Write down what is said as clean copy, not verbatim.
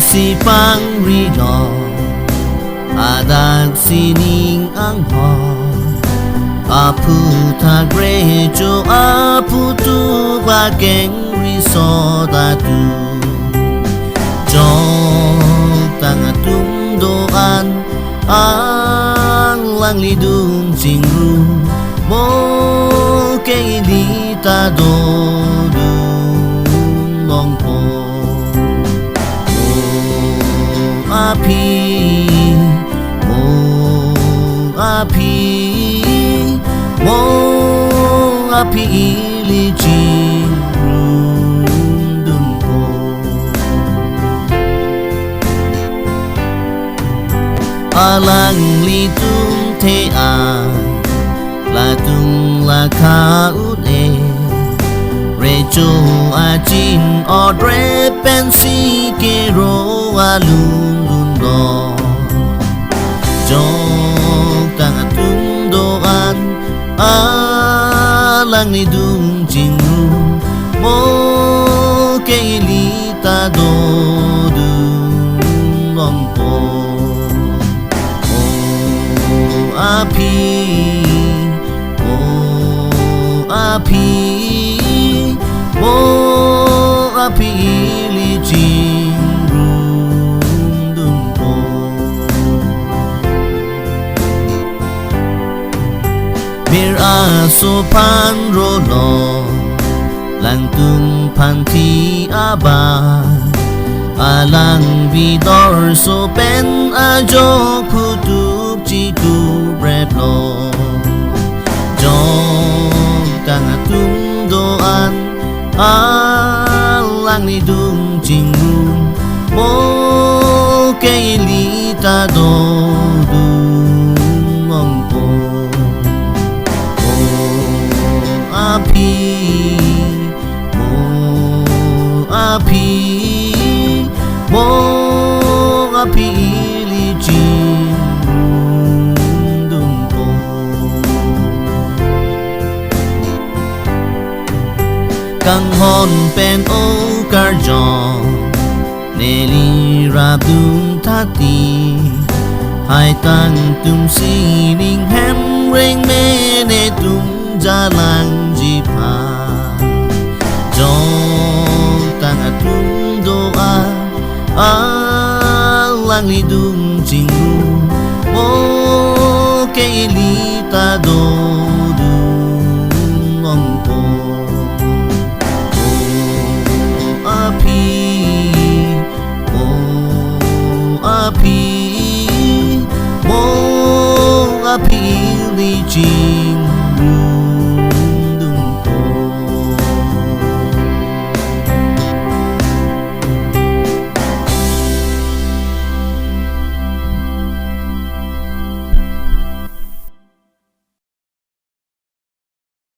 si pang rido adat sining ang ho apu ta grejo apu tu bageng riso datu jong tanga tung doan ang lang lidung jingru mo kay lita do long po api ili jirundun po alang litung te a latung lakaut e rejo ajin odre pensi kero alun do jong tanga tung doan alang ni dung jingru mo kay lita do dung long po api ili jingru dung po bir aso pan rolo lantung panti aba alang vidor so pen ajo kutup jitu breblo jong tanga tung doan alang ni dung jingru mo kay lita do dung ngong po api ili jirundun po kang hon pen o karjong neli rabdung tati hai tang tum sining hem reng mene tum jalang jipa jong tang atung doa alang lidung jingru mo kay lita do dung ngong po api ili jingru